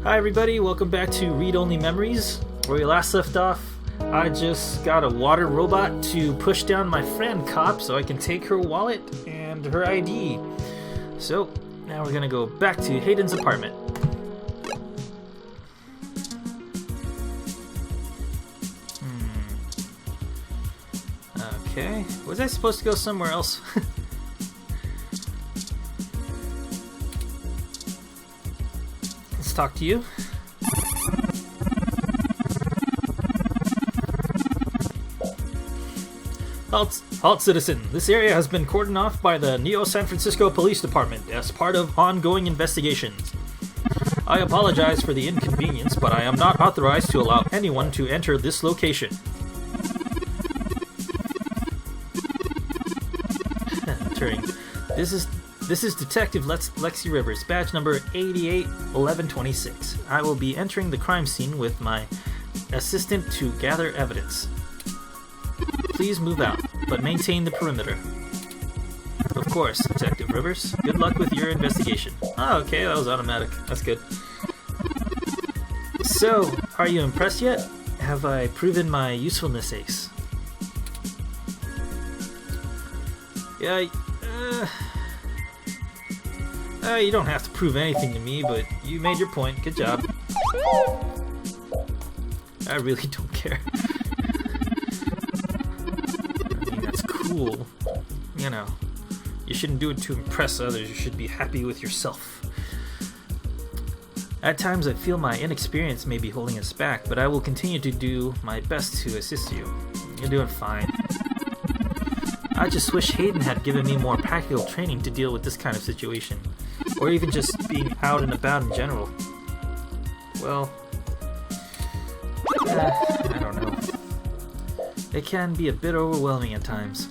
Hi everybody, welcome back to Read Only Memories. Where we last left off, I just got a water robot to push down my friend Cop so I can take her wallet and her ID. So, now we're gonna go back to Hayden's apartment. Okay, was I supposed to go somewhere else? Let's talk to you. Halt, citizen. This area has been cordoned off by the San Francisco Police Department as part of ongoing investigations. I apologize for the inconvenience, but I am not authorized to allow anyone to enter this location. Entering. This is Detective Lexi Rivers, badge number 881126. I will be entering the crime scene with my assistant to gather evidence. Please move out, but maintain the perimeter. Of course, Detective Rivers. Good luck with your investigation. Oh, okay, that was automatic. That's good. So, are you impressed yet? Have I proven my usefulness, Ace? Yeah, you don't have to prove anything to me, but you made your point. Good job. I really don't care. I mean, that's cool. You know, you shouldn't do it to impress others. You should be happy with yourself. At times, I feel my inexperience may be holding us back, but I will continue to do my best to assist you. You're doing fine. I just wish Hayden had given me more practical training to deal with this kind of situation, or even just being out and about in general. Well, I don't know. It can be a bit overwhelming at times.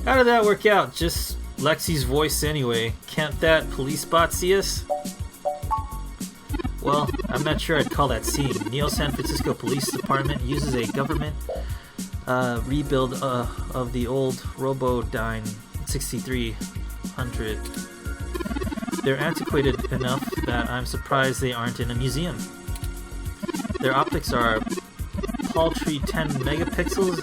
How did that work out? Just Lexi's voice anyway. Can't that police bot see us? Well, I'm not sure I'd call that seeing. San Francisco Police Department uses a government rebuild of the old Robodyne 6300. They're antiquated enough that I'm surprised they aren't in a museum. Their optics are paltry 10 megapixels,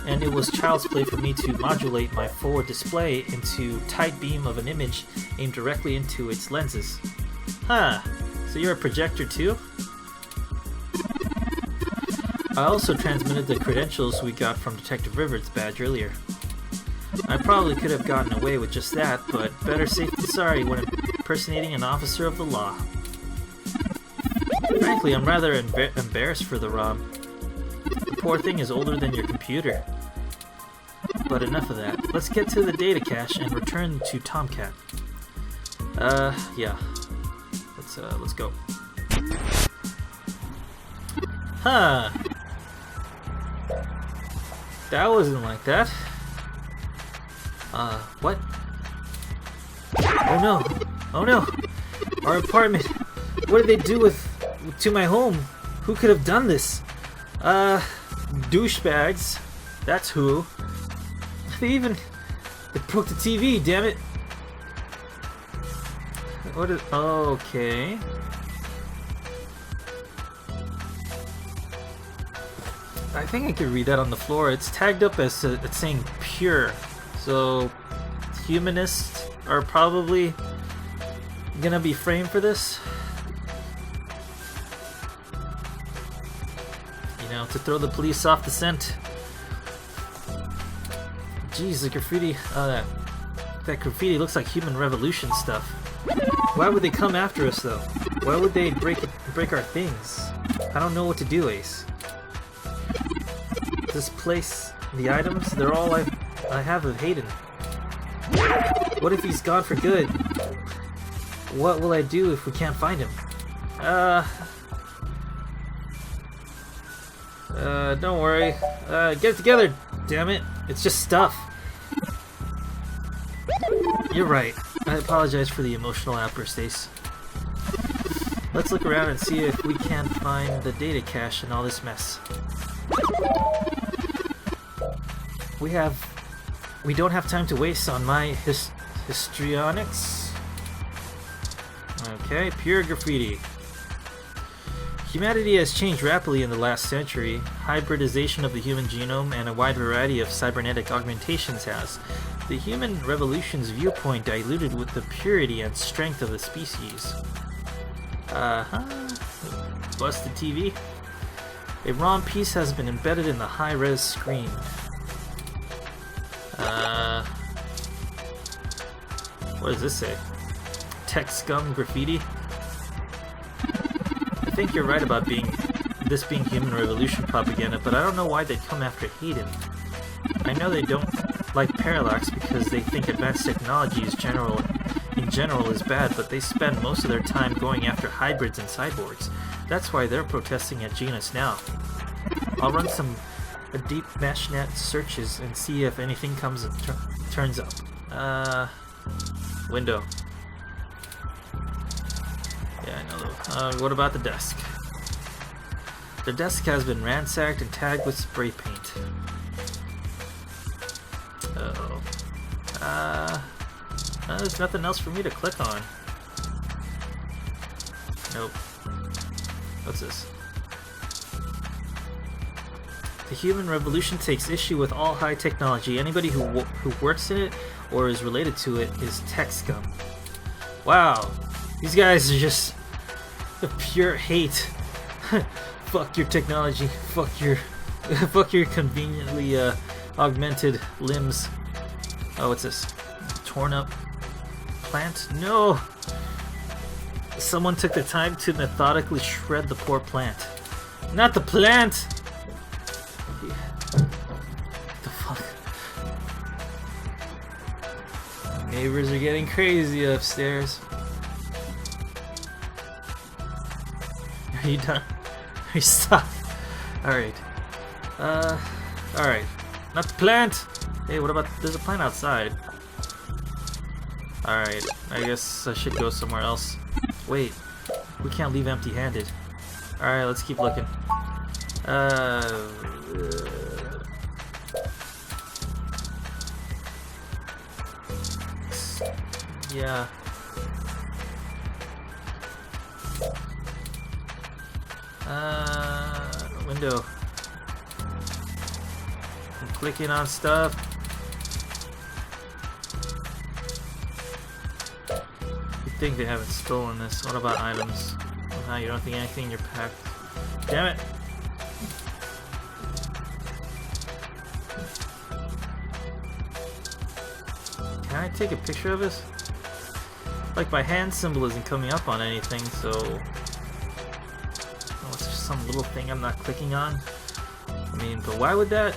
and it was child's play for me to modulate my forward display into tight beam of an image aimed directly into its lenses. Huh, so you're a projector too? I also transmitted the credentials we got from Detective Rivers' badge earlier. I probably could have gotten away with just that, but better safe than sorry when impersonating an officer of the law. Frankly, I'm rather embarrassed for the Rob. The poor thing is older than your computer. But enough of that. Let's get to the data cache and return to Tomcat. Yeah. Let's go. Huh. That wasn't like that. What? Oh no! Oh no! Our apartment! What did they do to my home? Who could have done this? Douchebags. That's who. They broke the TV, damn it! What is... Okay. I think I could read that on the floor. It's tagged up as it's saying pure. So, humanists are probably gonna be framed for this. You know, to throw the police off the scent. Jeez, the graffiti, that graffiti looks like human revolution stuff. Why would they come after us though? Why would they break our things? I don't know what to do, Ace. This place, the items, they're all I have of Hayden. What if he's gone for good? What will I do if we can't find him? Don't worry. Get it together, damn it. It's just stuff. You're right. I apologize for the emotional outburst, Ace. Let's look around and see if we can find the data cache in all this mess. We don't have time to waste on my histrionics. Okay, pure graffiti. Humanity has changed rapidly in the last century. Hybridization of the human genome and a wide variety of cybernetic augmentations has. The human revolution's viewpoint diluted with the purity and strength of the species. Busted TV. A ROM piece has been embedded in the high-res screen. What does this say? Tech scum graffiti? I think you're right about this being human revolution propaganda, but I don't know why they'd come after Hayden. I know they don't like Parallax because they think advanced technology in general is bad, but they spend most of their time going after hybrids and cyborgs. That's why they're protesting at Genus now. I'll run some deep meshnet searches and see if anything turns up. Window. Yeah, I know. What about the desk? The desk has been ransacked and tagged with spray paint. Uh-oh. There's nothing else for me to click on. Nope. What's this? The human revolution takes issue with all high technology. Anybody who works in it or is related to it is tech scum. Wow, these guys are just a pure hate. Fuck your technology. Fuck your conveniently augmented limbs. Oh, what's this? Torn up plant? No. Someone took the time to methodically shred the poor plant. Not the plant. Neighbors are getting crazy upstairs. Are you done? Are you stuck? Alright. Alright. Not the plant! Hey, what about... There's a plant outside. Alright. I guess I should go somewhere else. Wait. We can't leave empty-handed. Alright, let's keep looking. Yeah. Window. I'm clicking on stuff. You think they haven't stolen this? What about items? You don't think anything in your pack? Damn it! Can I take a picture of this? Like, my hand symbol isn't coming up on anything, so... Oh, it's just some little thing I'm not clicking on. I mean, but why would that...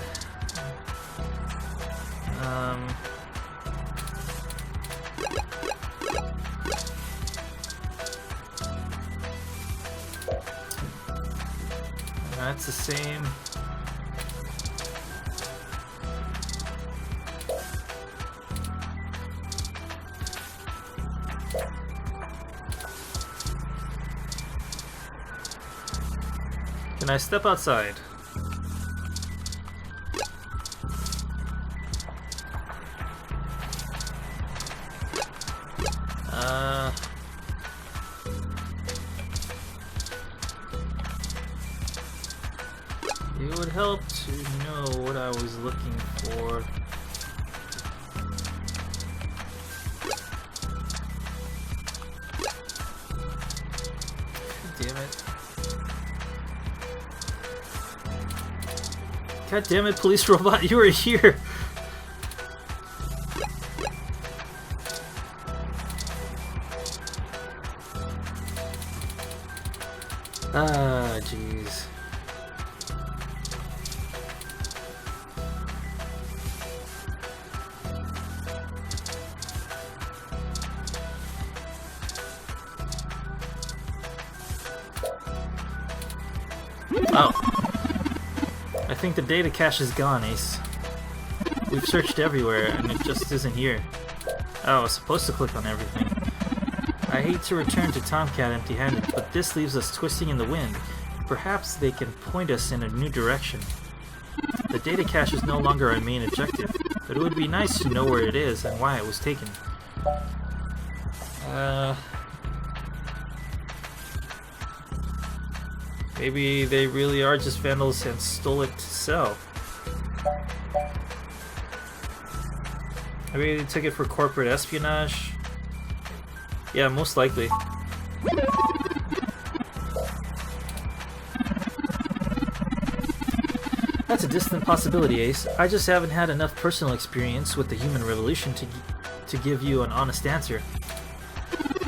That's the same... Can I step outside? It would help to know what I was looking for. Damn it. God damn it, police robot, you were here! Ah, jeez. Oh. I think the data cache is gone, Ace. We've searched everywhere, and it just isn't here. Oh, I was supposed to click on everything. I hate to return to Tomcat empty-handed, but this leaves us twisting in the wind. Perhaps they can point us in a new direction. The data cache is no longer our main objective, but it would be nice to know where it is and why it was taken. Maybe they really are just vandals and stole it to sell. Maybe they took it for corporate espionage. Yeah, most likely. That's a distant possibility, Ace. I just haven't had enough personal experience with the human revolution to give you an honest answer.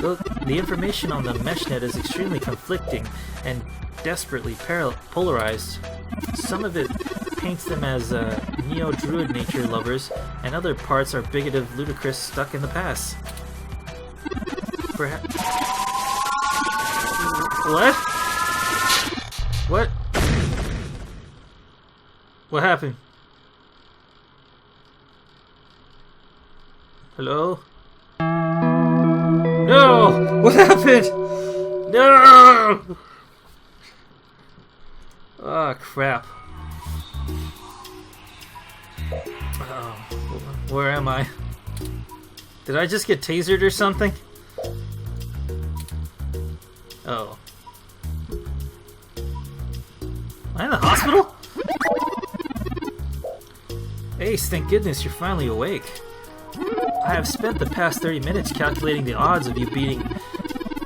The information on the meshnet is extremely conflicting and desperately polarized. Some of it paints them as neo-druid nature lovers, and other parts are bigoted ludicrous stuck in the past. Perhaps... What? What? What happened? Hello? No! What happened? No! Ah, crap. Oh, where am I? Did I just get tasered or something? Oh. Am I in the hospital? Ace, thank goodness you're finally awake. I have spent the past 30 minutes calculating the odds of you being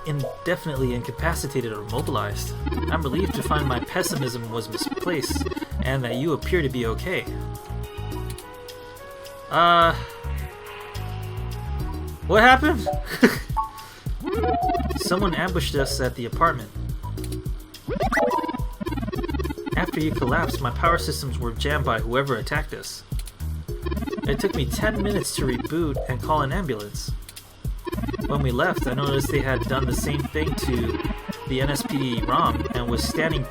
indefinitely incapacitated or immobilized. I'm relieved to find my pessimism was misplaced, and that you appear to be okay. What happened? Someone ambushed us at the apartment. After you collapsed, my power systems were jammed by whoever attacked us. It took me 10 minutes to reboot and call an ambulance. When we left, I noticed they had done the same thing to the NSPD ROM and was standing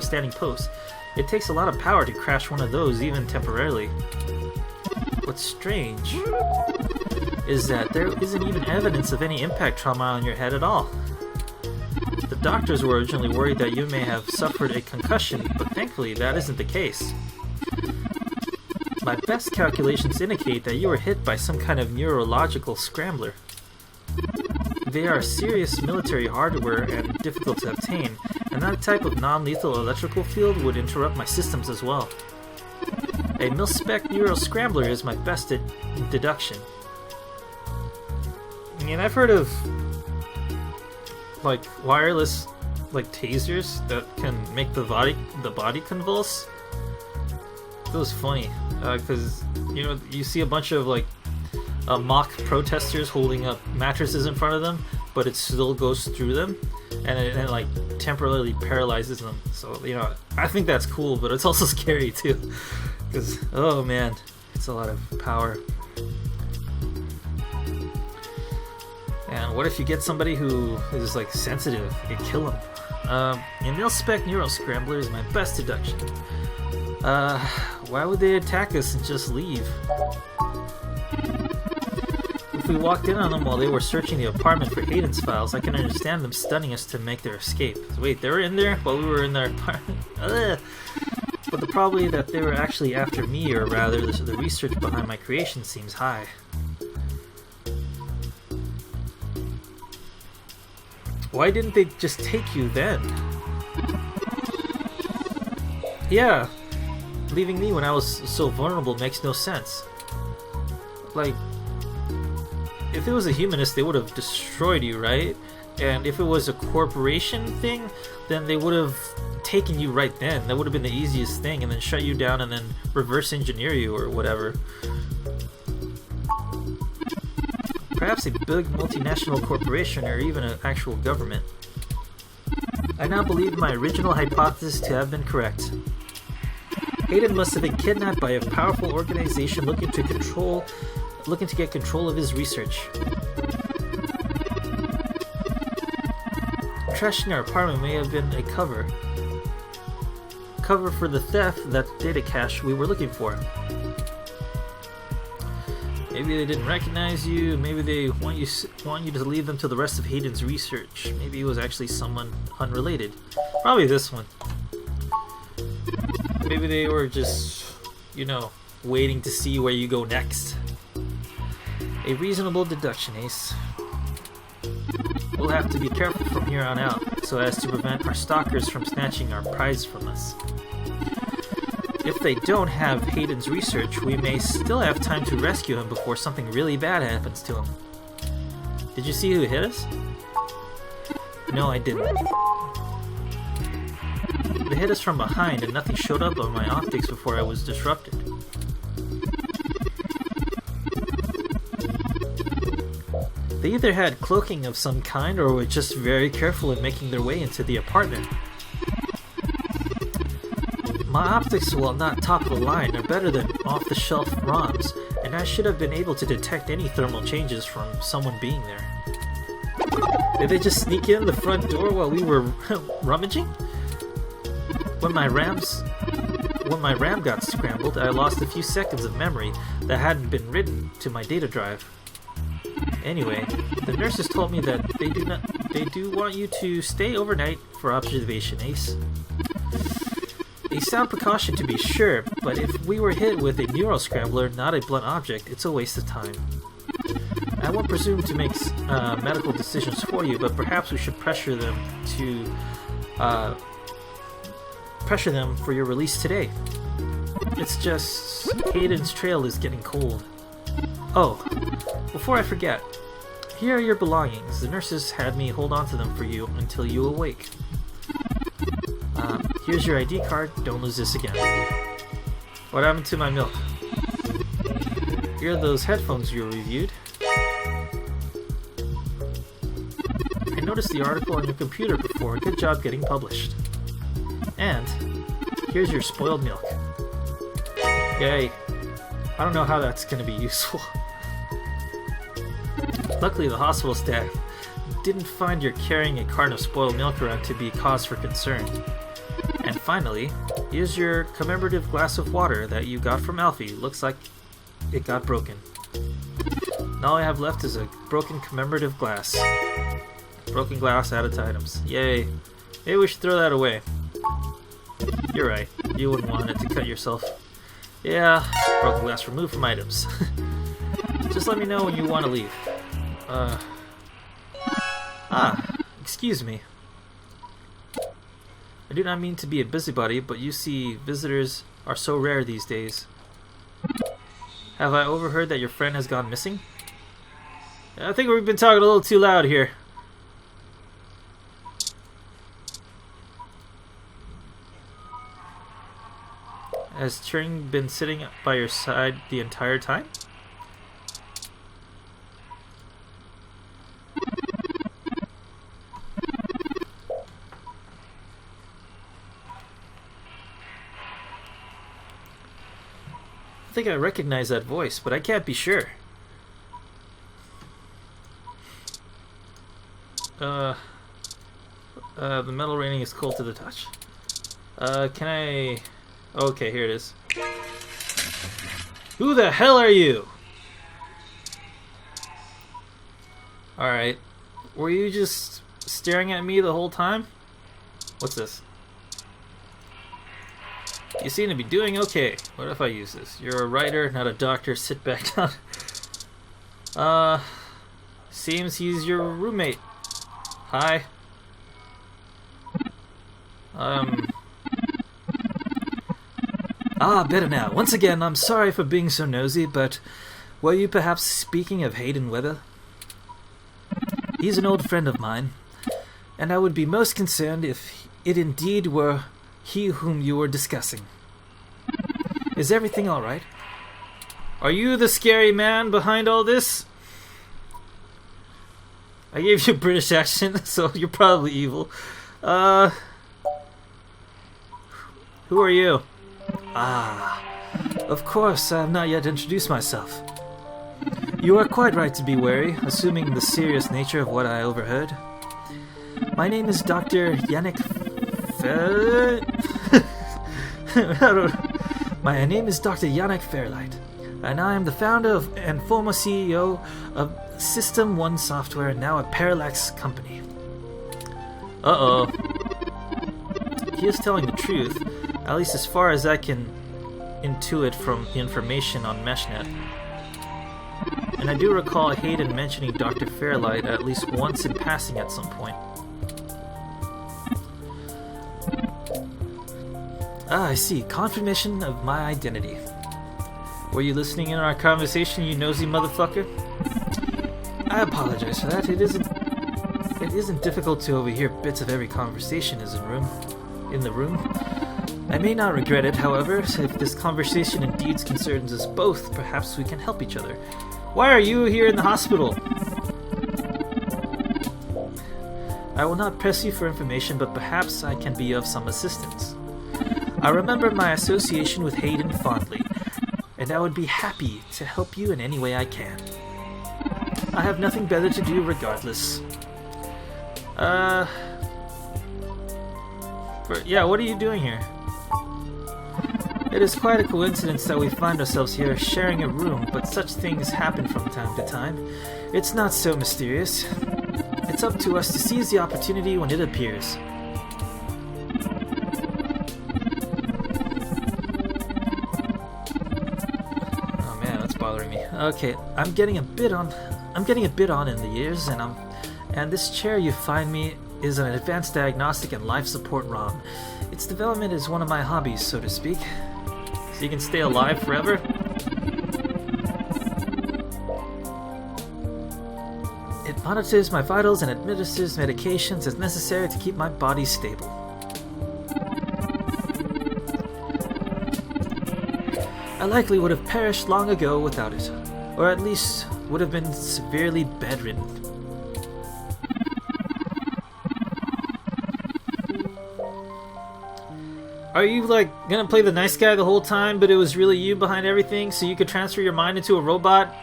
standing post. It takes a lot of power to crash one of those, even temporarily. What's strange is that there isn't even evidence of any impact trauma on your head at all. The doctors were originally worried that you may have suffered a concussion, but thankfully that isn't the case. My best calculations indicate that you were hit by some kind of neurological scrambler. They are serious military hardware and difficult to obtain, and that type of non-lethal electrical field would interrupt my systems as well. A mil-spec neural scrambler is my best deduction. I mean, I've heard of like wireless tasers that can make the body convulse. It was funny because you see a bunch of mock protesters holding up mattresses in front of them, but it still goes through them and it temporarily paralyzes them. So I think that's cool, but it's also scary too because oh man, it's a lot of power. And what if you get somebody who is sensitive? You could kill them. A mil-spec neural scrambler is my best deduction. Why would they attack us and just leave? If we walked in on them while they were searching the apartment for Hayden's files, I can understand them stunning us to make their escape. Wait, they were in there while we were in their apartment? Ugh. But the probability that they were actually after me, or rather the research behind my creation, seems high. Why didn't they just take you then? Yeah, leaving me when I was so vulnerable makes no sense. If it was a humanist, they would have destroyed you, right? And if it was a corporation thing, then they would have taken you right then. That would have been the easiest thing, and then shut you down and then reverse engineer you or whatever. Perhaps a big multinational corporation or even an actual government. I now believe my original hypothesis to have been correct. Hayden must have been kidnapped by a powerful organization looking to get control of his research. Trash in our apartment may have been a cover for the theft of that data cache we were looking for. Maybe they didn't recognize you. Maybe they want you to leave them to the rest of Hayden's research. Maybe it was actually someone unrelated. Probably this one. Maybe they were just, waiting to see where you go next. A reasonable deduction, Ace. We'll have to be careful from here on out. so as to prevent our stalkers from snatching our prize from us. If they don't have Hayden's research, we may still have time to rescue him before something really bad happens to him. Did you see who hit us? No, I didn't. They hit us from behind and nothing showed up on my optics before I was disrupted. They either had cloaking of some kind or were just very careful in making their way into the apartment. My optics, while not top of the line, are better than off-the-shelf ROMs, and I should have been able to detect any thermal changes from someone being there. Did they just sneak in the front door while we were rummaging? When my RAM got scrambled, I lost a few seconds of memory that hadn't been written to my data drive. Anyway, the nurses told me that they do want you to stay overnight for observation, Ace. A sound precaution to be sure, but if we were hit with a neural scrambler, not a blunt object, it's a waste of time. I won't presume to make medical decisions for you, but perhaps we should pressure them for your release today. It's just Hayden's trail is getting cold. Oh, before I forget, here are your belongings. The nurses had me hold on to them for you until you awake. Here's your ID card. Don't lose this again. What happened to my milk? Here are those headphones you reviewed. I noticed the article on your computer before. Good job getting published. And here's your spoiled milk. Yay. I don't know how that's going to be useful. Luckily, the hospital staff didn't find your carrying a carton of spoiled milk around to be cause for concern. And finally, here's your commemorative glass of water that you got from Alfie. Looks like it got broken. And all I have left is a broken commemorative glass. Broken glass added to items. Yay. Maybe we should throw that away. You're right. You wouldn't want it to cut yourself. Yeah, broken glass removed from items. Just let me know when you want to leave. Excuse me. I do not mean to be a busybody, but you see, visitors are so rare these days. Have I overheard that your friend has gone missing? I think we've been talking a little too loud here. Has Turing been sitting by your side the entire time? I think I recognize that voice, but I can't be sure. The metal railing is cold to the touch. Can I... Okay, here it is. Who the hell are you? Alright. Were you just staring at me the whole time? What's this? You seem to be doing okay. What if I use this? You're a writer, not a doctor. Sit back down. Seems he's your roommate. Hi. Better now. Once again, I'm sorry for being so nosy, but were you perhaps speaking of Hayden Weather? He's an old friend of mine, and I would be most concerned if it indeed were he whom you were discussing. Is everything alright? Are you the scary man behind all this? I gave you a British accent, so you're probably evil. Who are you? Of course, I have not yet introduced myself. You are quite right to be wary, assuming the serious nature of what I overheard. My name is Dr. Yannick My name is Dr. Yannick Fairlight, and I am the founder and former CEO of System 1 Software, and now a Parallax company. Uh-oh. He is telling the truth, at least as far as I can intuit from the information on MeshNet. And I do recall Hayden mentioning Dr. Fairlight at least once in passing at some point. Ah, I see. Confirmation of my identity. Were you listening in on our conversation, you nosy motherfucker? I apologize for that. It isn't difficult to overhear bits of every conversation in the room. I may not regret it, however. If this conversation indeed concerns us both, perhaps we can help each other. Why are you here in the hospital? I will not press you for information, but perhaps I can be of some assistance. I remember my association with Hayden fondly, and I would be happy to help you in any way I can. I have nothing better to do regardless. What are you doing here? It is quite a coincidence that we find ourselves here sharing a room, but such things happen from time to time. It's not so mysterious. It's up to us to seize the opportunity when it appears. Oh man, that's bothering me. Okay, I'm getting a bit on in the years, and this chair you find me is an advanced diagnostic and life support ROM. Its development is one of my hobbies, so to speak. So you can stay alive forever? It monitors my vitals and administers medications as necessary to keep my body stable. I likely would have perished long ago without it, or at least would have been severely bedridden. Are you, gonna play the nice guy the whole time, but it was really you behind everything, so you could transfer your mind into a robot?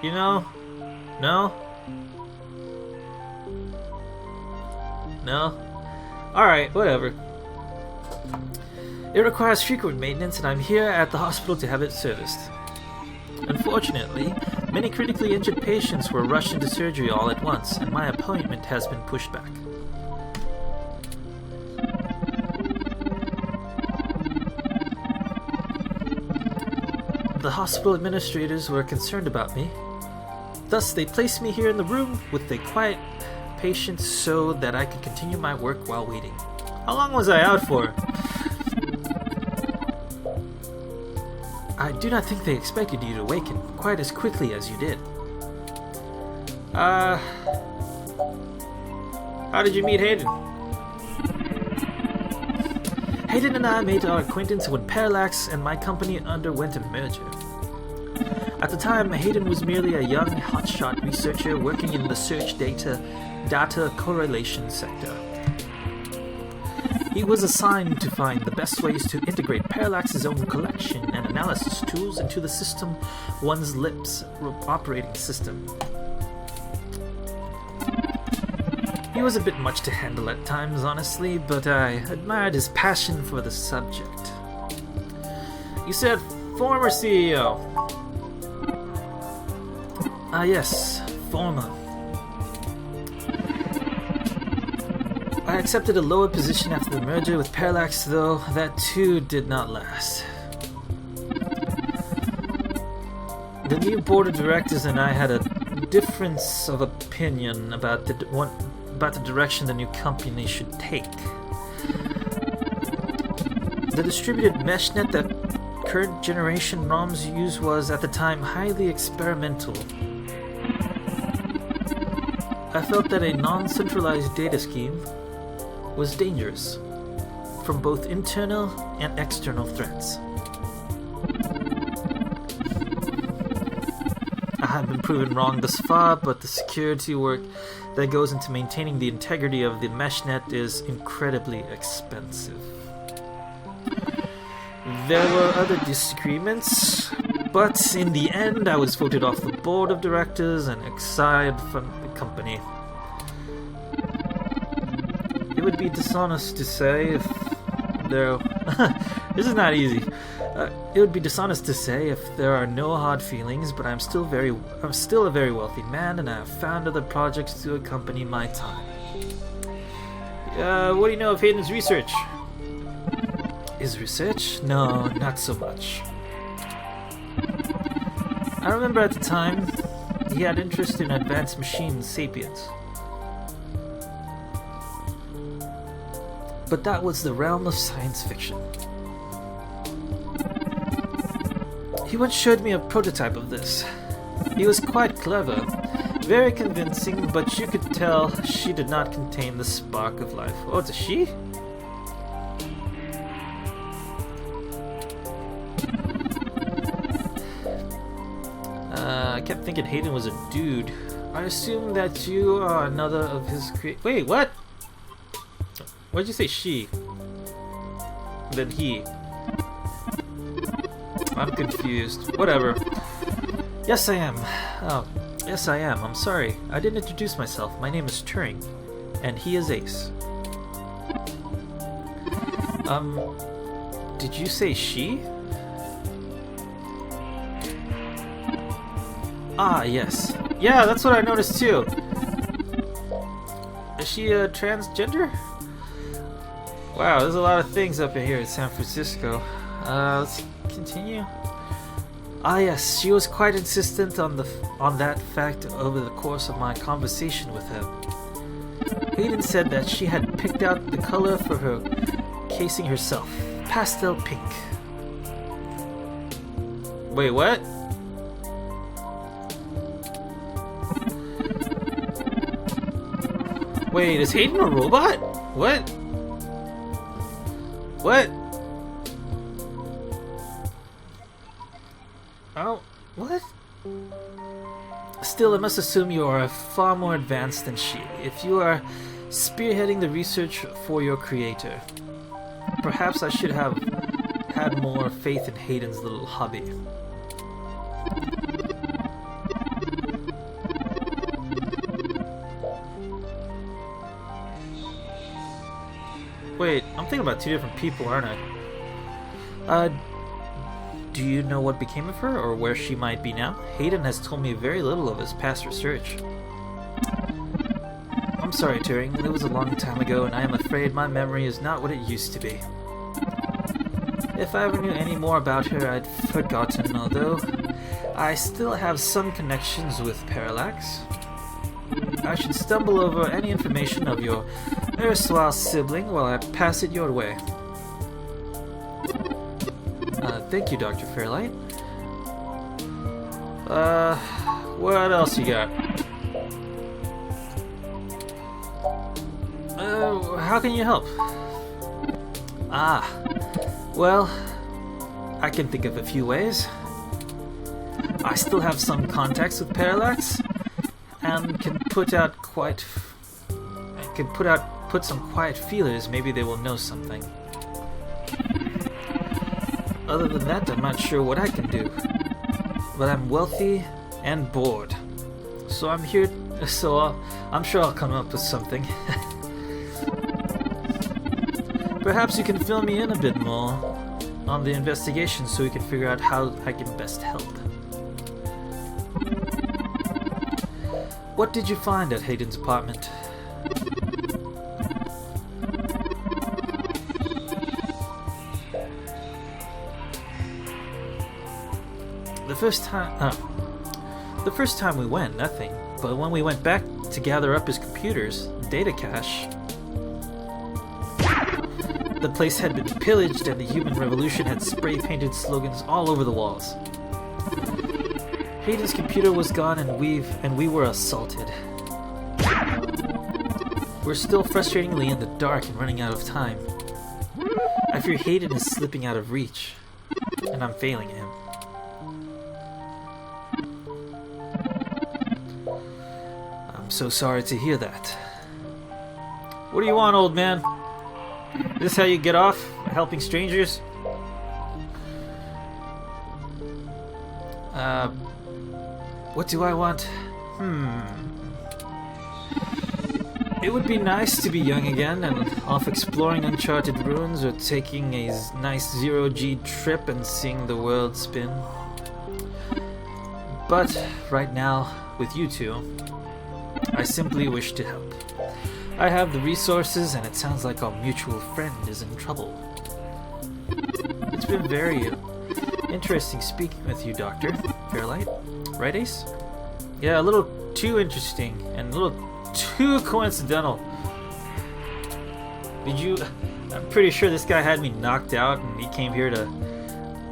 You know? No? No? Alright, whatever. It requires frequent maintenance, and I'm here at the hospital to have it serviced. Unfortunately, many critically injured patients were rushed into surgery all at once, and my appointment has been pushed back. The hospital administrators were concerned about me. Thus, they placed me here in the room with a quiet patient so that I could continue my work while waiting. How long was I out for? I do not think they expected you to awaken quite as quickly as you did. How did you meet Hayden? Hayden and I made our acquaintance when Parallax and my company underwent a merger. At the time, Hayden was merely a young, hotshot researcher working in the search data correlation sector. He was assigned to find the best ways to integrate Parallax's own collection and analysis tools into the system one's lips operating system. He was a bit much to handle at times, honestly, but I admired his passion for the subject. You said former CEO. Yes, former. I accepted a lower position after the merger with Parallax, though that too did not last. The new board of directors and I had a difference of opinion about the direction the new company should take. The distributed meshnet that current generation ROMs use was, at the time, highly experimental. I felt that a non-centralized data scheme was dangerous from both internal and external threats. I have been proven wrong thus far, but the security work that goes into maintaining the integrity of the meshnet is incredibly expensive. There were other disagreements, but in the end I was voted off the board of directors and exiled from the company. It would be dishonest to say if there... This is not easy. It would be dishonest to say if there are no hard feelings, but I'm still a very wealthy man, and I have found other projects to accompany my time. What do you know of Hayden's research? His research? No, not so much. I remember at the time, he had interest in advanced machines, sapiens. but that was the realm of science fiction. He once showed me a prototype of this. He was quite clever, very convincing, but you could tell she did not contain the spark of life. Oh, it's a she? I kept thinking Hayden was a dude. I assume that you are another of his Wait, what? Why'd you say she? Then he. I'm confused. Whatever. Yes, I am. Oh, yes, I am. I'm sorry. I didn't introduce myself. My name is Turing, and he is Ace. Did you say she? Ah, yes. Yeah, that's what I noticed too. Is she a transgender? Wow, there's a lot of things up in here in San Francisco. Let's continue. Ah, yes, she was quite insistent on that fact over the course of my conversation with her. Hayden said that she had picked out the color for her casing herself. Pastel pink. Wait, what? Wait, is Hayden a robot? What? What? Oh, what? Still, I must assume you are far more advanced than she, if you are spearheading the research for your creator. Perhaps I should have had more faith in Hayden's little hobby. Wait, I'm thinking about two different people, aren't I? Do you know what became of her, or where she might be now? Hayden has told me very little of his past research. I'm sorry, Turing. It was a long time ago, and I am afraid my memory is not what it used to be. If I ever knew any more about her, I'd forgotten, although I still have some connections with Parallax. I should stumble over any information of your erstwhile sibling while I pass it your way. Thank you, Dr. Fairlight. What else you got? How can you help? Ah, well, I can think of a few ways. I still have some contacts with Parallax, and can put some quiet feelers. Maybe they will know something. Other than that, I'm not sure what I can do. But I'm wealthy and bored, so I'm here. I'm sure I'll come up with something. Perhaps you can fill me in a bit more on the investigation, so we can figure out how I can best help. What did you find at Hayden's apartment? The first time we went, nothing. But when we went back to gather up his computer's data cache, the place had been pillaged and the human revolution had spray-painted slogans all over the walls. Hayden's computer was gone, and we were assaulted. We're still frustratingly in the dark and running out of time. I fear Hayden is slipping out of reach, and I'm failing him. I'm so sorry to hear that. What do you want, old man? Is this how you get off? Helping strangers? What do I want? It would be nice to be young again and off exploring uncharted ruins, or taking a nice zero-G trip and seeing the world spin. But right now, with you two, I simply wish to help. I have the resources, and it sounds like our mutual friend is in trouble. It's been very interesting speaking with you, Dr. Fairlight. Right, Ace? Yeah, a little too interesting, and a little too coincidental. I'm pretty sure this guy had me knocked out and he came here to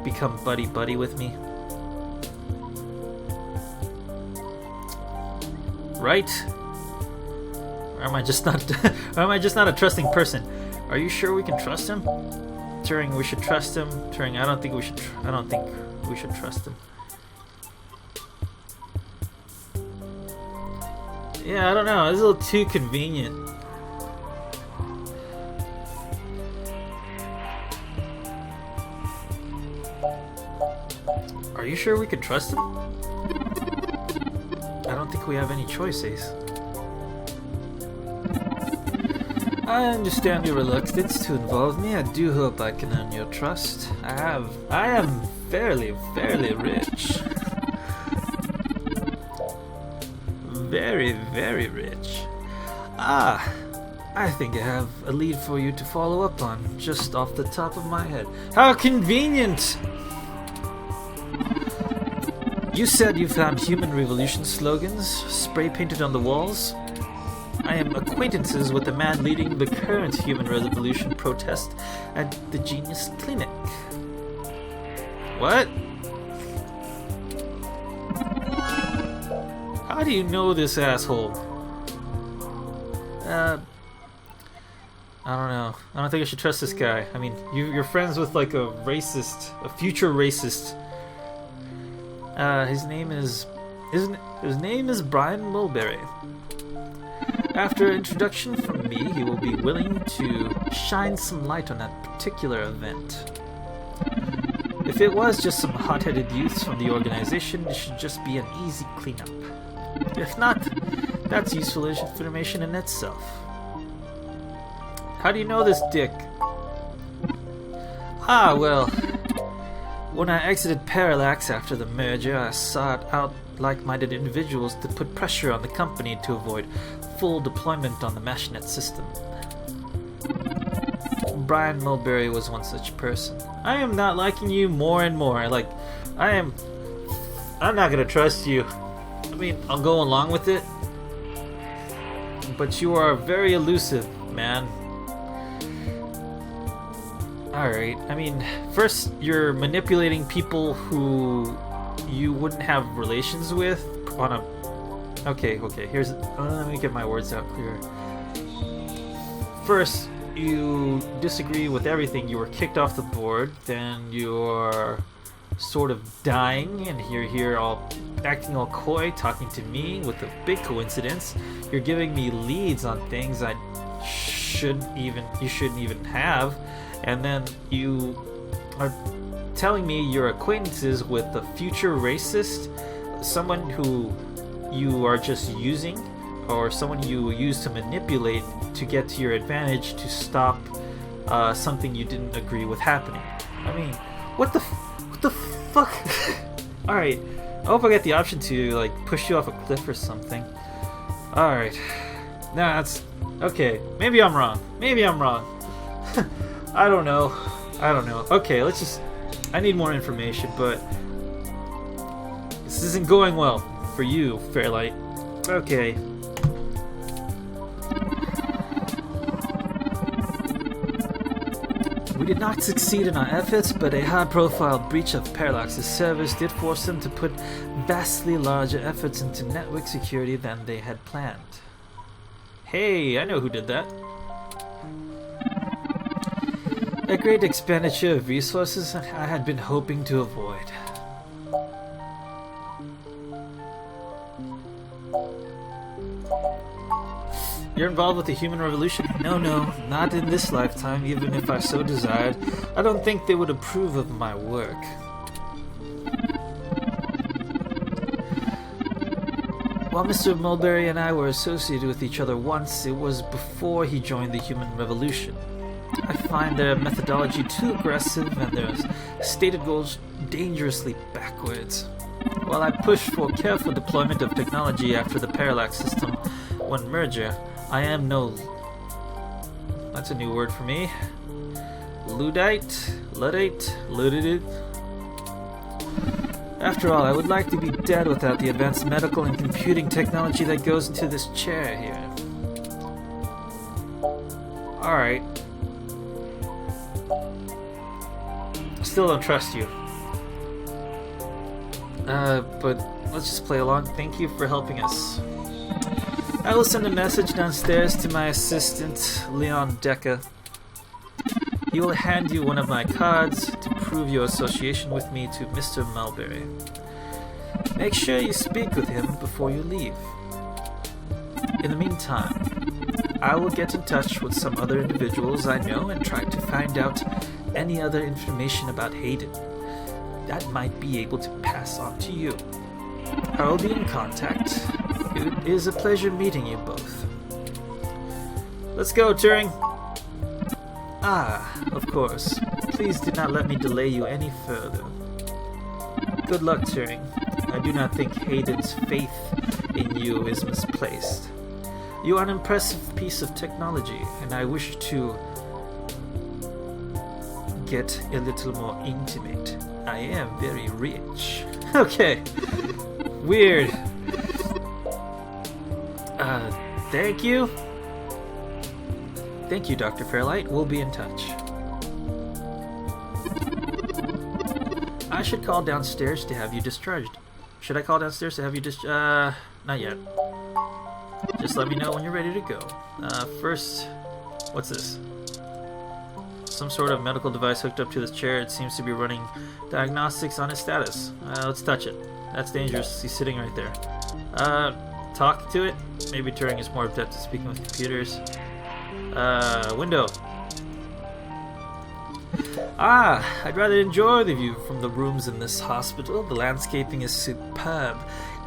become buddy-buddy with me. Right? Or am I just not or am I just not a trusting person? Are you sure we can trust him? Turing, we should trust him. Turing, I don't think we should trust him. Yeah, I don't know. It's a little too convenient. Are you sure we could trust him? I don't think we have any choice, Ace. I understand your reluctance to involve me. I do hope I can earn your trust. I am fairly rich. Very rich. I think I have a lead for you to follow up on, just off the top of my head. How convenient! You said you found Human Revolution slogans spray painted on the walls. I am acquaintances with the man leading the current Human Revolution protest at the Genius Clinic. What? How do you know this asshole? I don't know. I don't think I should trust this guy. I mean, you're friends with like a future racist. His name is Brian Mulberry. After introduction from me, he will be willing to shine some light on that particular event. If it was just some hot-headed youths from the organization, it should just be an easy cleanup. If not, that's useful information in itself. How do you know this dick? Well, when I exited Parallax after the merger, I sought out like-minded individuals to put pressure on the company to avoid full deployment on the MeshNet system. Brian Mulberry was one such person. I am not liking you more and more. I'm not gonna trust you. I mean, I'll go along with it, but you are very elusive, man. Alright, I mean, first you're manipulating people who you wouldn't have relations with on a... Okay, here's... let me get my words out clear. First, you disagree with everything. You were kicked off the board, then you're sort of dying, and you're here all acting all coy, talking to me with a big coincidence. You're giving me leads on things you shouldn't even have, and then you are telling me you're acquaintances with a future racist, someone who you are just using, or someone you use to manipulate to get to your advantage to stop something you didn't agree with happening. I mean, what the fuck? Alright, I hope I get the option to, like, push you off a cliff or something. Alright. Nah, that's... Okay, maybe I'm wrong. I don't know. Okay, let's just... I need more information, but... This isn't going well for you, Fairlight. Okay. We did not succeed in our efforts, but a high-profile breach of Parallax's servers did force them to put vastly larger efforts into network security than they had planned. Hey, I know who did that. A great expenditure of resources I had been hoping to avoid. You're involved with the Human Revolution? No, not in this lifetime, even if I so desired. I don't think they would approve of my work. While Mr. Mulberry and I were associated with each other once, it was before he joined the Human Revolution. I find their methodology too aggressive and their stated goals dangerously backwards. While I pushed for careful deployment of technology after the Parallax System 1 merger, I am no... That's a new word for me. Luddite? After all, I would like to be dead without the advanced medical and computing technology that goes into this chair here. Alright. still don't trust you. But let's just play along. Thank you for helping us. I will send a message downstairs to my assistant, Leon Decker. He will hand you one of my cards to prove your association with me to Mr. Mulberry. Make sure you speak with him before you leave. In the meantime, I will get in touch with some other individuals I know and try to find out any other information about Hayden that might be able to pass on to you. I will be in contact. It is a pleasure meeting you both. Let's go, Turing! Ah, of course. Please do not let me delay you any further. Good luck, Turing. I do not think Hayden's faith in you is misplaced. You are an impressive piece of technology, and I wish to get a little more intimate. I am very rich. Okay. Weird. Thank you. Thank you, Dr. Fairlight. We'll be in touch. I should call downstairs to have you discharged. Should I call downstairs to have you not yet. Just let me know when you're ready to go. First, what's this? Some sort of medical device hooked up to this chair. It seems to be running diagnostics on its status. Let's touch it. That's dangerous. He's sitting right there. Talk to it? Maybe Turing is more adept at speaking with computers. Window. I'd rather enjoy the view from the rooms in this hospital. The landscaping is superb,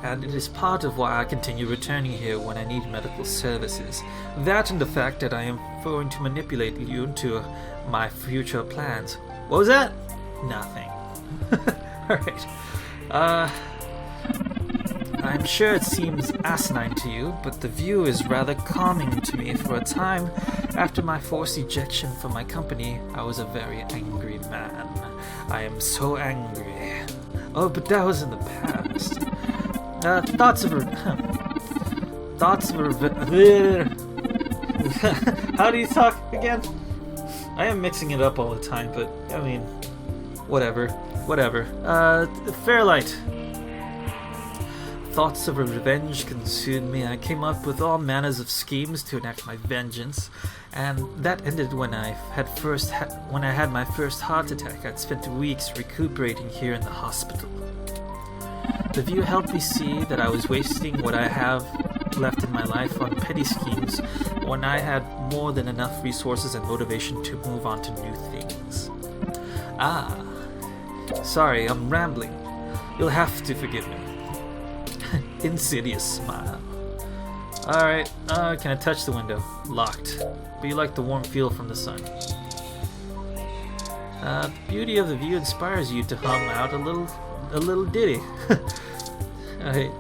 and it is part of why I continue returning here when I need medical services. That and the fact that I am going to manipulate you into my future plans. What was that? Nothing. Alright. I'm sure it seems asinine to you, but the view is rather calming to me. For a time, after my forced ejection from my company, I was a very angry man. I am so angry. Oh, but that was in the past. Thoughts of How do you talk again? I am mixing it up all the time, but, I mean, whatever. Fairlight. Thoughts of revenge consumed me. I came up with all manners of schemes to enact my vengeance, and that ended when I had my first heart attack. I'd spent weeks recuperating here in the hospital. The view helped me see that I was wasting what I have left in my life on petty schemes when I had more than enough resources and motivation to move on to new things. Sorry, I'm rambling. You'll have to forgive me. Insidious smile. Alright, can I touch the window? Locked. But you like the warm feel from the sun. The beauty of the view inspires you to hum out a little ditty. Alright.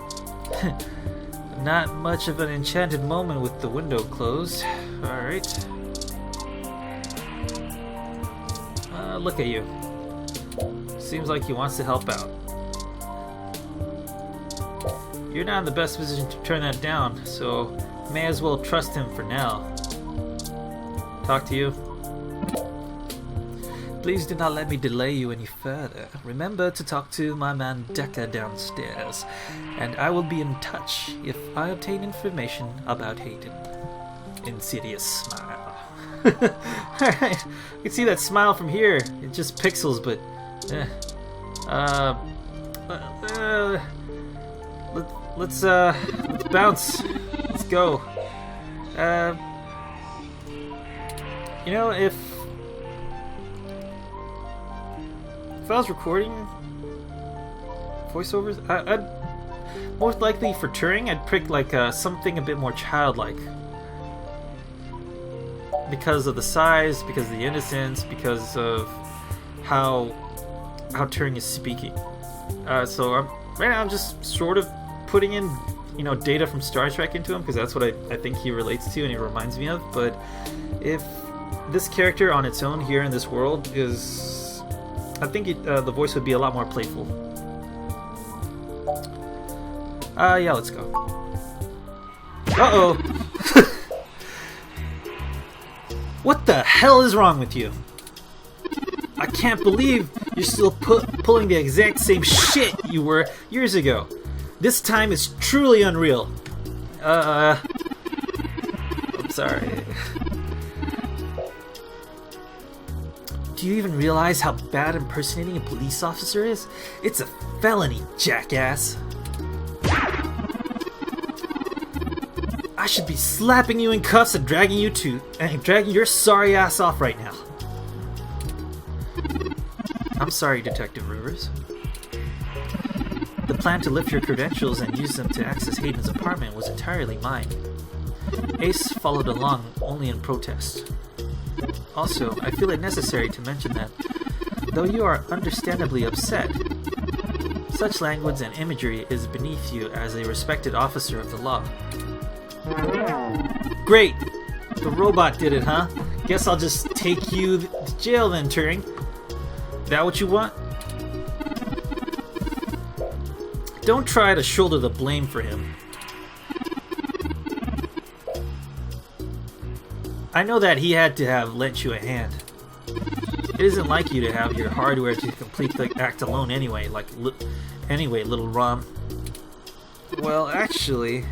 Not much of an enchanted moment with the window closed. Alright. Look at you. Seems like he wants to help out. You're not in the best position to turn that down, so may as well trust him for now. Talk to you. Please do not let me delay you any further. Remember to talk to my man Decker downstairs, and I will be in touch if I obtain information about Hayden. Insidious smile. Alright, you can see that smile from here. It's just pixels, but... Let's bounce. Let's go. You know, if I was recording voiceovers, I'd most likely for Turing, I'd pick like something a bit more childlike, because of the size, because of the innocence, because of how Turing is speaking. So right now I'm just sort of putting in, data from Star Trek into him, because that's what I think he relates to and he reminds me of. But if this character on its own here in this world is, I think the voice would be a lot more playful. Yeah, let's go. Uh-oh! What the hell is wrong with you? I can't believe You're still pulling the exact same shit you were years ago. This time is truly unreal. I'm sorry. Do you even realize how bad impersonating a police officer is? It's a felony, jackass. I should be slapping you in cuffs and dragging your sorry ass off right now. I'm sorry, Detective Rivers. The plan to lift your credentials and use them to access Hayden's apartment was entirely mine. Ace followed along only in protest. Also, I feel it necessary to mention that, though you are understandably upset, such language and imagery is beneath you as a respected officer of the law. Great! The robot did it, huh? Guess I'll just take you to jail then, Turing. That what you want? Don't try to shoulder the blame for him. I know that he had to have lent you a hand. It isn't like you to have your hardware to complete the act alone anyway, anyway, little Rom. Well, actually,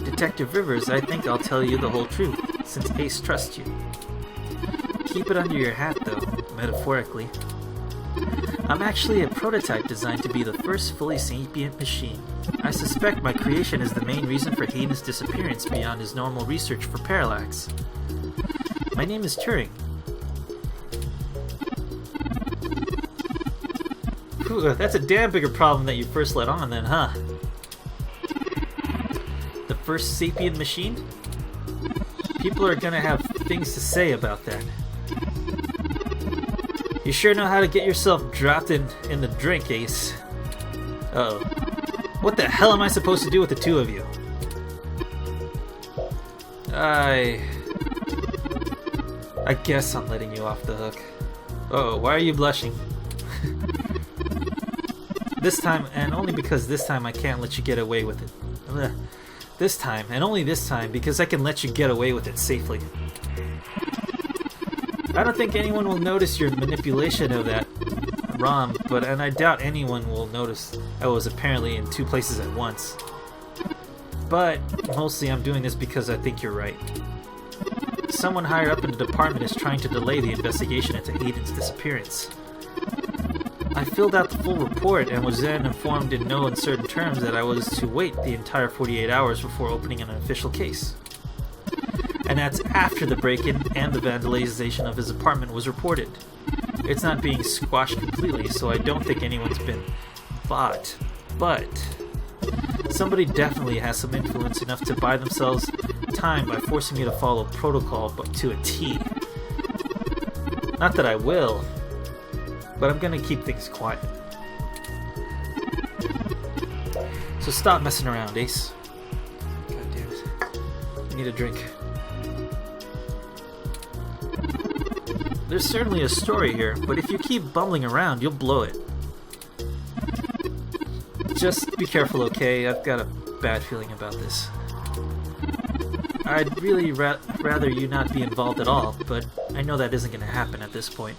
Detective Rivers, I think I'll tell you the whole truth, since Ace trusts you. Keep it under your hat, though, metaphorically. I'm actually a prototype designed to be the first fully sapient machine. I suspect my creation is the main reason for Hayden's disappearance beyond his normal research for parallax. My name is Turing. Whew, that's a damn bigger problem that you first let on then, huh? The first sapient machine? People are gonna have things to say about that. You sure know how to get yourself dropped in the drink, Ace. Uh-oh. What the hell am I supposed to do with the two of you? I guess I'm letting you off the hook. Oh, why are you blushing? This time, and only because this time I can't let you get away with it. This time, and only this time, because I can let you get away with it safely. I don't think anyone will notice your manipulation of that ROM, and I doubt anyone will notice I was apparently in two places at once. But mostly I'm doing this because I think you're right. Someone higher up in the department is trying to delay the investigation into Hayden's disappearance. I filled out the full report and was then informed in no uncertain terms that I was to wait the entire 48 hours before opening an official case. And that's after the break-in and the vandalization of his apartment was reported. It's not being squashed completely, so I don't think anyone's been bought. But somebody definitely has some influence enough to buy themselves time by forcing me to follow protocol but to a T. Not that I will, but I'm gonna keep things quiet. So stop messing around, Ace. God damn it. I need a drink. There's certainly a story here, but if you keep bumbling around, you'll blow it. Just be careful, okay? I've got a bad feeling about this. I'd really rather you not be involved at all, but I know that isn't going to happen at this point.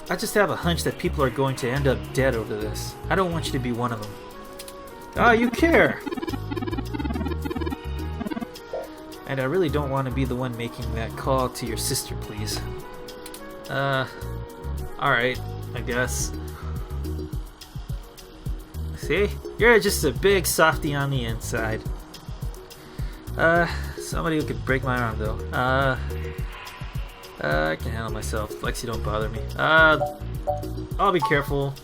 I just have a hunch that people are going to end up dead over this. I don't want you to be one of them. Ah, you care! And I really don't want to be the one making that call to your sister, please. Alright, I guess. See? You're just a big softy on the inside. Somebody who could break my arm, though. I can handle myself. Lexi, don't bother me. I'll be careful.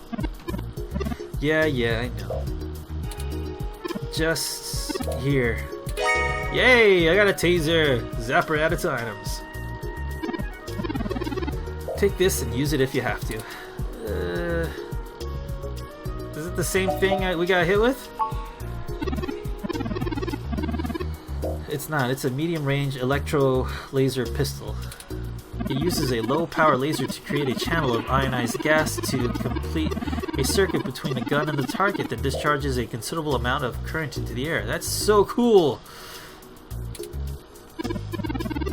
Yeah, I know. Just here. Yay! I got a taser! Zapper added to items. Take this and use it if you have to. Is it the same thing we got hit with? It's not. It's a medium-range electro-laser pistol. It uses a low-power laser to create a channel of ionized gas to complete a circuit between the gun and the target that discharges a considerable amount of current into the air. That's so cool!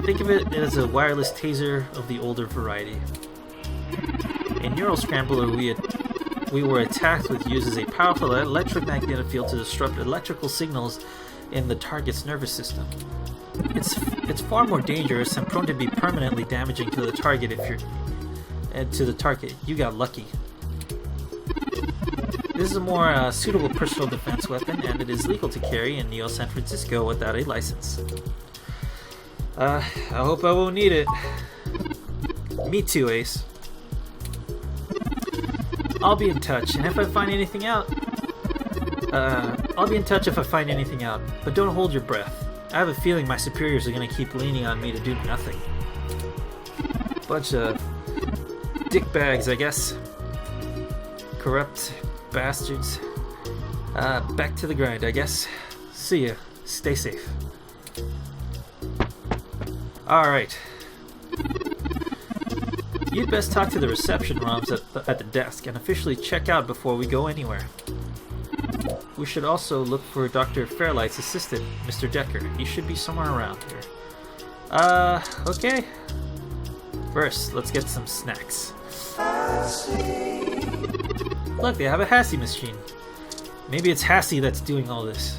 Think of it as a wireless taser of the older variety. A neural scrambler we were attacked with uses a powerful electromagnetic field to disrupt electrical signals in the target's nervous system. It's far more dangerous and prone to be permanently damaging to the target You got lucky. This is a more suitable personal defense weapon, and it is legal to carry in Neo San Francisco without a license. I hope I won't need it. Me too, Ace. I'll be in touch, and if I find anything out, but don't hold your breath. I have a feeling my superiors are gonna keep leaning on me to do nothing. Bunch of dickbags, I guess. Corrupt bastards. Back to the grind, I guess. See ya. Stay safe. Alright. You'd best talk to the reception ROMs at the desk and officially check out before we go anywhere. We should also look for Dr. Fairlight's assistant, Mr. Decker. He should be somewhere around here. Okay. First, let's get some snacks. Look, they have a Hassie machine. Maybe it's Hassie that's doing all this.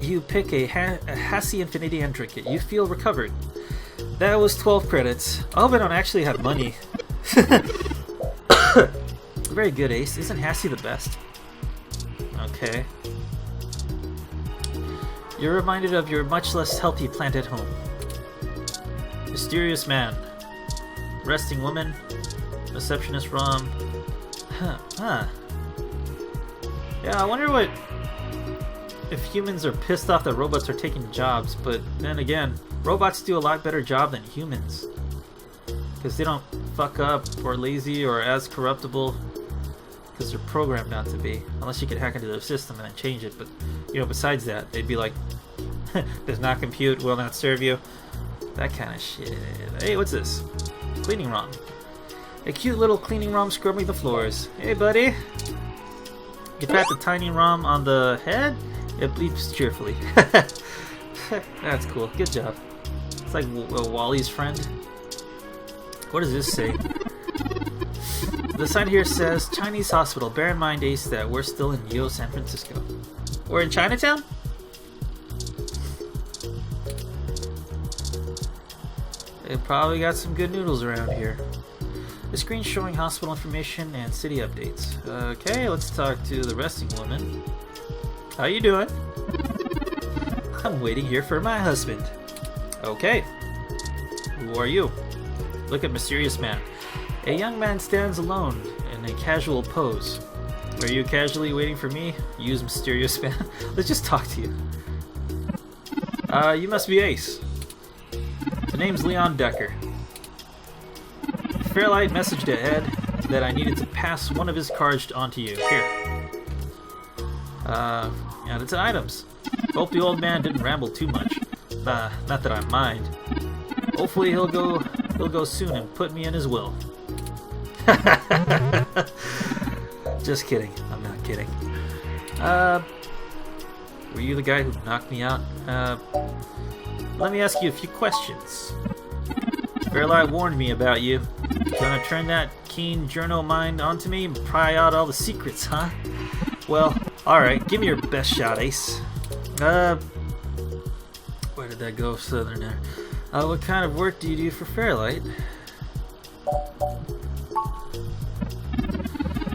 You pick a Hassie Infinity and drink it. You feel recovered. That was 12 credits. I hope I don't actually have money. Very good, Ace. Isn't Hassie the best? Okay. You're reminded of your much less healthy plant at home. Mysterious man. Resting woman. Receptionist ROM. Huh. Yeah, I wonder what... if humans are pissed off that robots are taking jobs, but then again, robots do a lot better job than humans. Because they don't fuck up, or lazy, or as corruptible. Because they're programmed not to be. Unless you could hack into their system and then change it, but, you know, besides that, they'd be like, does not compute, will not serve you. That kind of shit. Hey, what's this? Cleaning ROM. A cute little cleaning ROM scrubbing the floors. Hey, buddy. You pat the tiny ROM on the head, it bleeps cheerfully. That's cool. Good job. It's like Wally's friend. What does this say? The sign here says Chinese hospital. Bear in mind, Ace, that we're still in Neo San Francisco. We're in Chinatown? They probably got some good noodles around here. The screen showing hospital information and city updates. Okay, let's talk to the resting woman. How you doing? I'm waiting here for my husband. Okay. Who are you? Look at mysterious man. A young man stands alone in a casual pose. Are you casually waiting for me? Use mysterious man. Let's just talk to you. You must be Ace. The name's Leon Decker. Fairlight messaged ahead that I needed to pass one of his cards on to you. Here. And it's items. Hope the old man didn't ramble too much. Not that I mind. Hopefully he'll go soon and put me in his will. Just kidding. I'm not kidding. Were you the guy who knocked me out? Let me ask you a few questions. Fairlight warned me about you. Gonna turn that keen journo mind onto me and pry out all the secrets, huh? Well, alright, give me your best shot, Ace. Where did that go, Southerner? What kind of work do you do for Fairlight?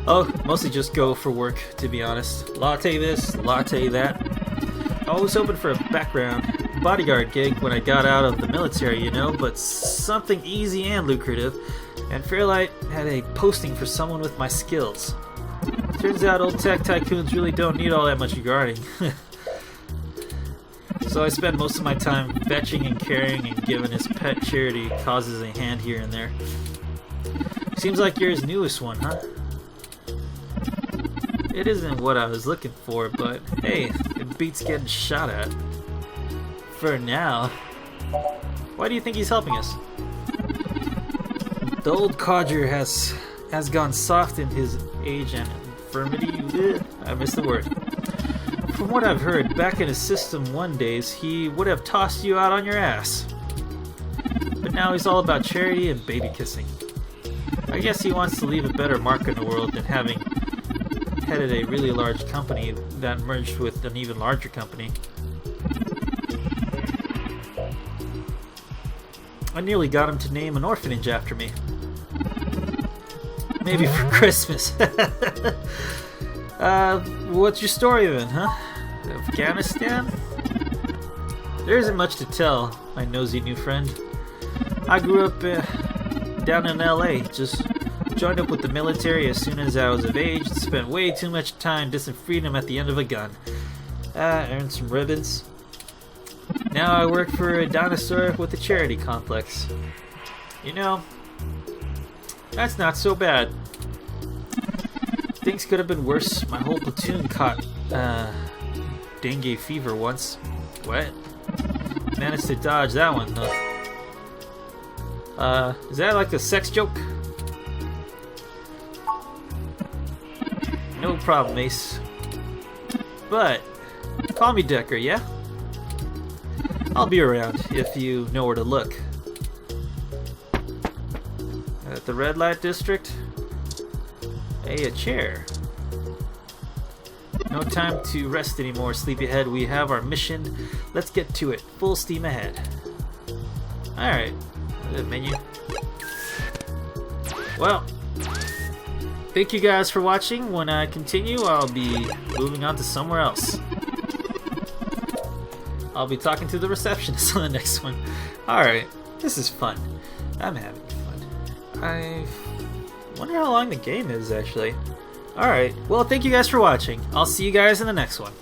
Oh, mostly just go for work, to be honest. Latte this, latte that. I was hoping for a background bodyguard gig when I got out of the military, you know, but something easy and lucrative. And Fairlight had a posting for someone with my skills. Turns out old tech tycoons really don't need all that much guarding. So I spend most of my time fetching and carrying and giving his pet charity causes a hand here and there. Seems like you're his newest one, huh? It isn't what I was looking for, but hey, it beats getting shot at. For now. Why do you think he's helping us? The old codger has gone soft in his age and infirmity? I missed the word. From what I've heard, back in his System 1 days, he would have tossed you out on your ass. But now he's all about charity and baby kissing. I guess he wants to leave a better mark in the world than having headed a really large company that merged with an even larger company. I nearly got him to name an orphanage after me. Maybe for Christmas. What's your story then, huh? Afghanistan? There isn't much to tell, my nosy new friend. I grew up down in LA, just joined up with the military as soon as I was of age, and spent way too much time dissing freedom at the end of a gun. Earned some ribbons. Now I work for a dinosaur with a charity complex. You know, that's not so bad. Things could have been worse. My whole platoon caught dengue fever once. What? Managed to dodge that one though. Is that like a sex joke? No problem, Ace. But call me Decker, yeah? I'll be around if you know where to look. At the red light district? Hey, a chair. No time to rest anymore, sleepyhead. We have our mission. Let's get to it. Full steam ahead. Alright. Menu. Well, thank you guys for watching. When I continue, I'll be moving on to somewhere else. I'll be talking to the receptionist on the next one. Alright, this is fun. I'm having fun. I wonder how long the game is, actually. Alright, well, thank you guys for watching. I'll see you guys in the next one.